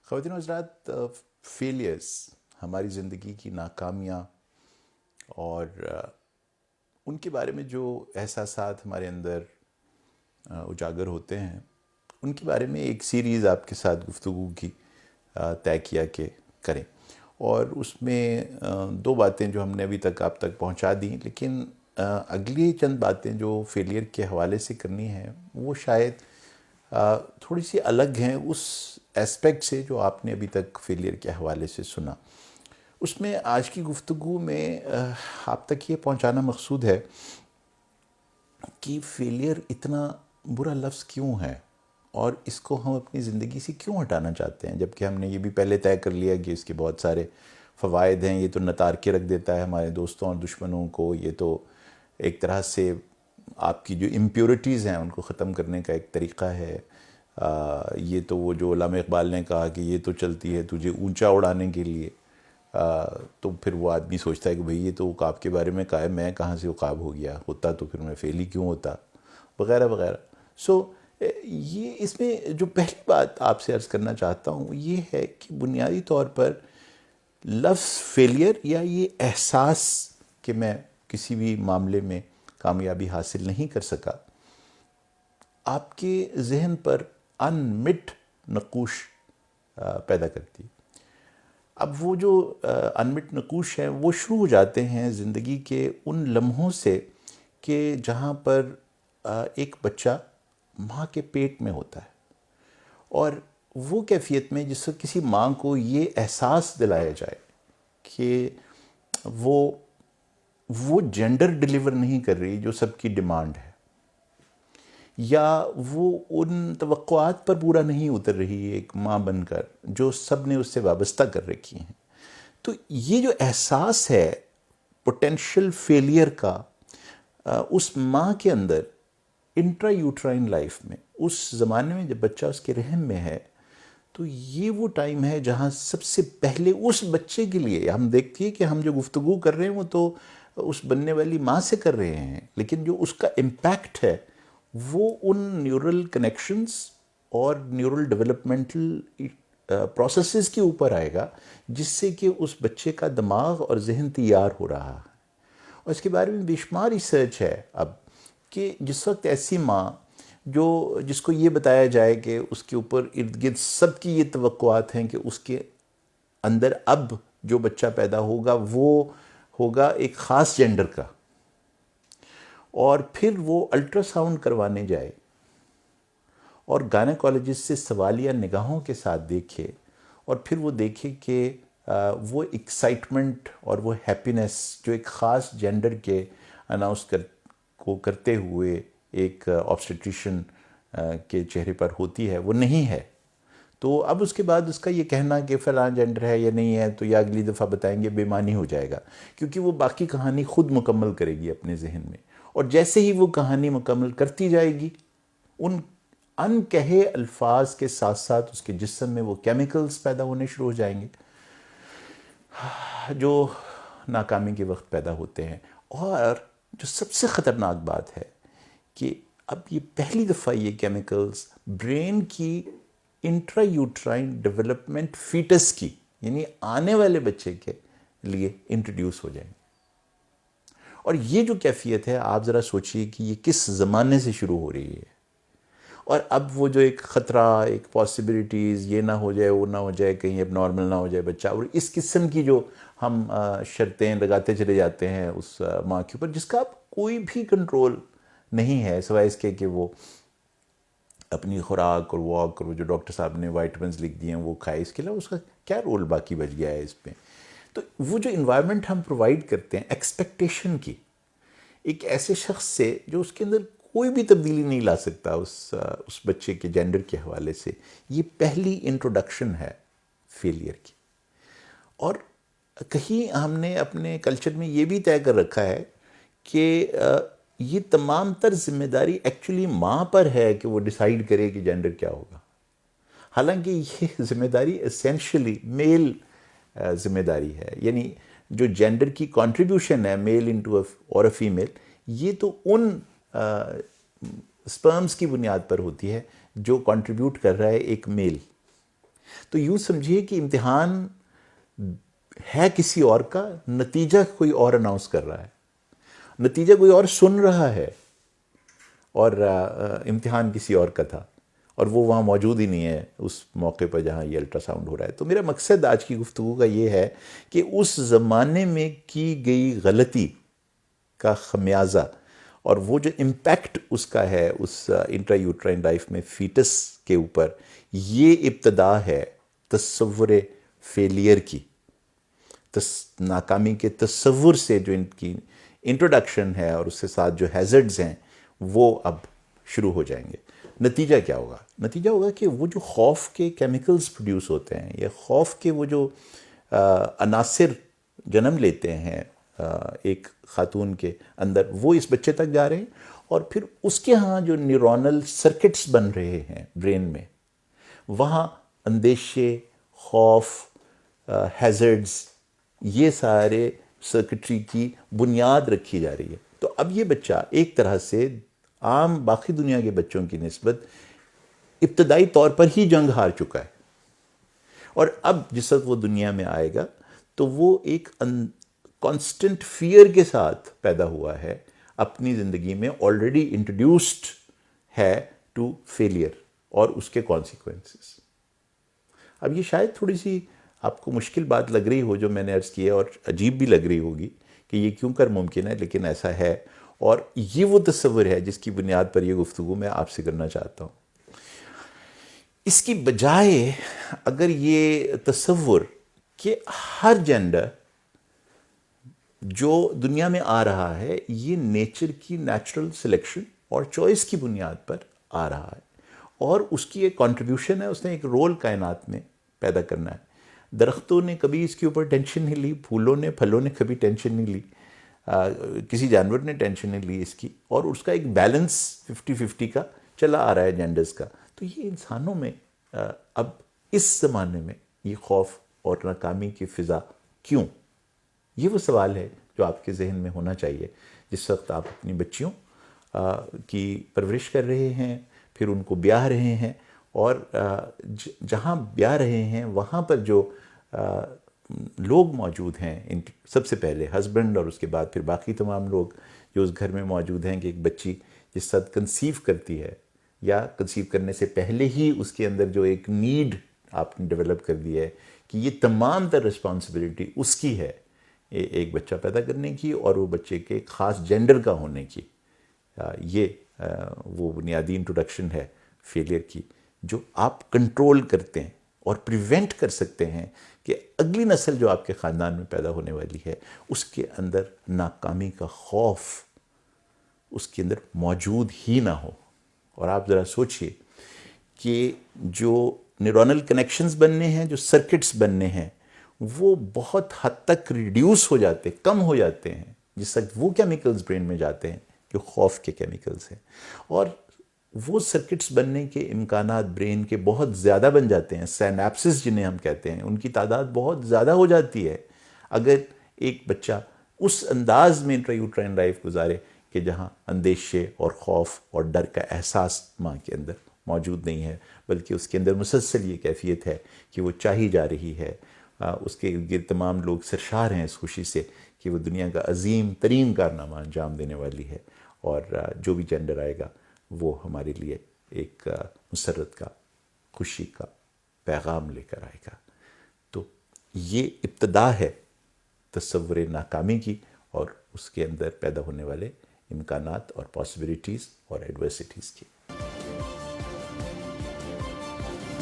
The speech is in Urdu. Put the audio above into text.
خواتین و حضرات، فیلیئرس، ہماری زندگی کی ناکامیاں اور ان کے بارے میں جو احساسات ہمارے اندر اجاگر ہوتے ہیں، ان کے بارے میں ایک سیریز آپ کے ساتھ گفتگو کی طے کیا کہ کریں، اور اس میں دو باتیں جو ہم نے ابھی تک آپ تک پہنچا دیں، لیکن اگلی چند باتیں جو فیلئر کے حوالے سے کرنی ہیں وہ شاید تھوڑی سی الگ ہیں اس اسپیکٹ سے جو آپ نے ابھی تک فیلئر کے حوالے سے سنا۔ اس میں آج کی گفتگو میں آپ تک یہ پہنچانا مقصود ہے کہ فیلئر اتنا برا لفظ کیوں ہے اور اس کو ہم اپنی زندگی سے کیوں ہٹانا چاہتے ہیں، جبکہ ہم نے یہ بھی پہلے طے کر لیا کہ اس کے بہت سارے فوائد ہیں۔ یہ تو نتار کے رکھ دیتا ہے ہمارے دوستوں اور دشمنوں کو، یہ تو ایک طرح سے آپ کی جو امپیورٹیز ہیں ان کو ختم کرنے کا ایک طریقہ ہے۔ یہ تو وہ جو علامہ اقبال نے کہا کہ یہ تو چلتی ہے تجھے اونچا اڑانے کے لیے، تو پھر وہ آدمی سوچتا ہے کہ بھئی یہ تو عقاب کے بارے میں کہا ہے، میں کہاں سے عقاب ہو گیا ہوتا تو پھر میں فیل ہی کیوں ہوتا، وغیرہ وغیرہ۔ یہ اس میں جو پہلی بات آپ سے عرض کرنا چاہتا ہوں یہ ہے کہ بنیادی طور پر لفظ فیلئر یا یہ احساس کہ میں کسی بھی معاملے میں کامیابی حاصل نہیں کر سکا، آپ کے ذہن پر انمٹ نقوش پیدا کرتی ہے۔ اب وہ جو انمٹ نقوش ہیں وہ شروع ہو جاتے ہیں زندگی کے ان لمحوں سے کہ جہاں پر ایک بچہ ماں کے پیٹ میں ہوتا ہے، اور وہ کیفیت میں جس سے کسی ماں کو یہ احساس دلایا جائے کہ وہ جینڈر ڈیلیور نہیں کر رہی جو سب کی ڈیمانڈ ہے، یا وہ ان توقعات پر پورا نہیں اتر رہی ایک ماں بن کر جو سب نے اس سے وابستہ کر رکھی ہیں، تو یہ جو احساس ہے پوٹینشیل فیلئر کا اس ماں کے اندر انٹرا یوٹرائن لائف میں، اس زمانے میں جب بچہ اس کے رحم میں ہے، تو یہ وہ ٹائم ہے جہاں سب سے پہلے اس بچے کے لیے ہم دیکھتے ہیں کہ ہم جو گفتگو کر رہے ہیں وہ تو اس بننے والی ماں سے کر رہے ہیں، لیکن جو اس کا امپیکٹ ہے وہ ان نیورل کنیکشنز اور نیورل ڈیولپمنٹل پروسیسز کے اوپر آئے گا، جس سے کہ اس بچے کا دماغ اور ذہن تیار ہو رہا ہے۔ اور اس کے بارے میں بے شمار ریسرچ ہے اب کہ جس وقت ایسی ماں جس کو یہ بتایا جائے کہ اس کے اوپر ارد گرد سب کی یہ توقعات ہیں کہ اس کے اندر اب جو بچہ پیدا ہوگا وہ ہوگا ایک خاص جینڈر کا، اور پھر وہ الٹرا ساؤنڈ کروانے جائے اور گائنیکالوجسٹ سے سوالیہ نگاہوں کے ساتھ دیکھے، اور پھر وہ دیکھے کہ وہ ایکسائٹمنٹ اور وہ ہیپینس جو ایک خاص جینڈر کے اناؤنس کو کرتے ہوئے ایک آبسٹیٹریشن کے چہرے پر ہوتی ہے وہ نہیں ہے، تو اب اس کے بعد اس کا یہ کہنا کہ فلاں جینڈر ہے یا نہیں ہے تو یا اگلی دفعہ بتائیں گے بے معنی ہو جائے گا، کیونکہ وہ باقی کہانی خود مکمل کرے گی اپنے ذہن میں، اور جیسے ہی وہ کہانی مکمل کرتی جائے گی ان ان کہے الفاظ کے ساتھ ساتھ اس کے جسم میں وہ کیمیکلز پیدا ہونے شروع ہو جائیں گے جو ناکامی کے وقت پیدا ہوتے ہیں۔ اور جو سب سے خطرناک بات ہے کہ اب یہ پہلی دفعہ یہ کیمیکلز برین کی انٹرا یوٹرائن ڈیولپمنٹ فیٹس کی، یعنی آنے والے بچے کے لیے انٹروڈیوس ہو جائیں گے۔ اور یہ جو کیفیت ہے آپ ذرا سوچئے کہ یہ کس زمانے سے شروع ہو رہی ہے، اور اب وہ جو ایک خطرہ، ایک پاسبلٹیز، یہ نہ ہو جائے وہ نہ ہو جائے، کہیں اب نارمل نہ ہو جائے بچہ، اور اس قسم کی جو ہم شرطیں لگاتے چلے جاتے ہیں اس ماں کے اوپر، جس کا اب کوئی بھی کنٹرول نہیں ہے سوائے اس کے کہ وہ اپنی خوراک اور واک اور وہ جو ڈاکٹر صاحب نے وائٹمنز لکھ دیے ہیں وہ کھائے، اس کے علاوہ اس کا کیا رول باقی بچ گیا ہے اس میں۔ تو وہ جو انوائرمنٹ ہم پرووائڈ کرتے ہیں ایکسپیکٹیشن کی ایک ایسے شخص سے جو اس کے اندر کوئی بھی تبدیلی نہیں لا سکتا اس بچے کے جینڈر کے حوالے سے، یہ پہلی انٹروڈکشن ہے فیلئر کی۔ اور کہیں ہم نے اپنے کلچر میں یہ بھی طے کر رکھا ہے کہ یہ تمام تر ذمہ داری ایکچولی ماں پر ہے کہ وہ ڈیسائیڈ کرے کہ جینڈر کیا ہوگا، حالانکہ یہ ذمہ داری اسینشلی میل ذمہ داری ہے، یعنی جو جینڈر کی کنٹریبیوشن ہے میل انٹو اور اے فیمیل، یہ تو ان سپرمز کی بنیاد پر ہوتی ہے جو کنٹریبیوٹ کر رہا ہے ایک میل، تو یوں سمجھیے کہ امتحان ہے کسی اور کا، نتیجہ کوئی اور اناؤنس کر رہا ہے، نتیجہ کوئی اور سن رہا ہے، اور امتحان کسی اور کا تھا، اور وہ وہاں موجود ہی نہیں ہے اس موقع پر جہاں یہ الٹرا ساؤنڈ ہو رہا ہے۔ تو میرا مقصد آج کی گفتگو کا یہ ہے کہ اس زمانے میں کی گئی غلطی کا خمیازہ اور وہ جو امپیکٹ اس کا ہے اس انٹرا یوٹرائن لائف میں فیٹس کے اوپر، یہ ابتدا ہے تصور فیلئر کی، ناکامی کے تصور سے جو ان کی انٹروڈکشن ہے، اور اس کے ساتھ جو ہیزرڈز ہیں وہ اب شروع ہو جائیں گے۔ نتیجہ کیا ہوگا؟ نتیجہ ہوگا کہ وہ جو خوف کے کیمیکلز پروڈیوس ہوتے ہیں، یا خوف کے وہ جو عناصر جنم لیتے ہیں ایک خاتون کے اندر، وہ اس بچے تک جا رہے ہیں، اور پھر اس کے ہاں جو نیورونل سرکٹس بن رہے ہیں برین میں، وہاں اندیشے، خوف، ہیزرڈز، یہ سارے سرکٹری کی بنیاد رکھی جا رہی ہے۔ تو اب یہ بچہ ایک طرح سے عام باقی دنیا کے بچوں کی نسبت ابتدائی طور پر ہی جنگ ہار چکا ہے، اور اب جس وقت وہ دنیا میں آئے گا تو وہ ایک کانسٹنٹ فیئر کے ساتھ پیدا ہوا ہے، اپنی زندگی میں آلریڈی انٹروڈیوسڈ ہے ٹو فیلئر اور اس کے کانسیکوینسز۔ اب یہ شاید تھوڑی سی آپ کو مشکل بات لگ رہی ہو جو میں نے عرض کی ہے، اور عجیب بھی لگ رہی ہوگی کہ یہ کیوں کر ممکن ہے، لیکن ایسا ہے، اور یہ وہ تصور ہے جس کی بنیاد پر یہ گفتگو میں آپ سے کرنا چاہتا ہوں۔ اس کی بجائے اگر یہ تصور کہ ہر جینڈر جو دنیا میں آ رہا ہے یہ نیچر کی نیچرل سلیکشن اور چوائس کی بنیاد پر آ رہا ہے، اور اس کی ایک کنٹریبیوشن ہے، اس نے ایک رول کائنات میں پیدا کرنا ہے۔ درختوں نے کبھی اس کے اوپر ٹینشن نہیں لی، پھولوں نے، پھلوں نے کبھی ٹینشن نہیں لی، کسی جانور نے ٹینشن نہیں لی اس کی، اور اس کا ایک بیلنس 50-50 کا چلا آ رہا ہے جینڈرز کا۔ تو یہ انسانوں میں اب اس زمانے میں یہ خوف اور ناکامی کی فضا کیوں؟ یہ وہ سوال ہے جو آپ کے ذہن میں ہونا چاہیے جس وقت آپ اپنی بچیوں کی پرورش کر رہے ہیں، پھر ان کو بیاہ رہے ہیں، اور جہاں بیاہ رہے ہیں وہاں پر جو لوگ موجود ہیں، سب سے پہلے ہسبینڈ، اور اس کے بعد پھر باقی تمام لوگ جو اس گھر میں موجود ہیں، کہ ایک بچی جس وقت کنسیو کرتی ہے، یا کنسیو کرنے سے پہلے ہی اس کے اندر جو ایک نیڈ آپ نے ڈیولپ کر دی ہے کہ یہ تمام تر رسپانسبلٹی اس کی ہے ایک بچہ پیدا کرنے کی، اور وہ بچے کے خاص جینڈر کا ہونے کی، یہ وہ بنیادی انٹروڈکشن ہے فیلئر کی، جو آپ کنٹرول کرتے ہیں اور پریونٹ کر سکتے ہیں کہ اگلی نسل جو آپ کے خاندان میں پیدا ہونے والی ہے اس کے اندر ناکامی کا خوف اس کے اندر موجود ہی نہ ہو۔ اور آپ ذرا سوچئے کہ جو نیورونل کنیکشنز بننے ہیں، جو سرکٹس بننے ہیں، وہ بہت حد تک ریڈیوس ہو جاتے، کم ہو جاتے ہیں جس وقت وہ کیمیکلز برین میں جاتے ہیں جو خوف کے کیمیکلز ہیں، اور وہ سرکٹس بننے کے امکانات برین کے بہت زیادہ بن جاتے ہیں، سینیپسز جنہیں ہم کہتے ہیں، ان کی تعداد بہت زیادہ ہو جاتی ہے اگر ایک بچہ اس انداز میں انٹرایوٹرائن لائف گزارے کہ جہاں اندیشے اور خوف اور ڈر کا احساس ماں کے اندر موجود نہیں ہے، بلکہ اس کے اندر مسلسل یہ کیفیت ہے کہ وہ چاہی جا رہی ہے، اس کے ارد گرد تمام لوگ سرشار ہیں اس خوشی سے کہ وہ دنیا کا عظیم ترین کارنامہ انجام دینے والی ہے، اور جو بھی جینڈر آئے گا وہ ہمارے لیے ایک مسرت کا، خوشی کا پیغام لے کر آئے گا۔ تو یہ ابتدا ہے تصور ناکامی کی اور اس کے اندر پیدا ہونے والے امکانات اور پاسبلٹیز اور ایڈورسٹیز کی۔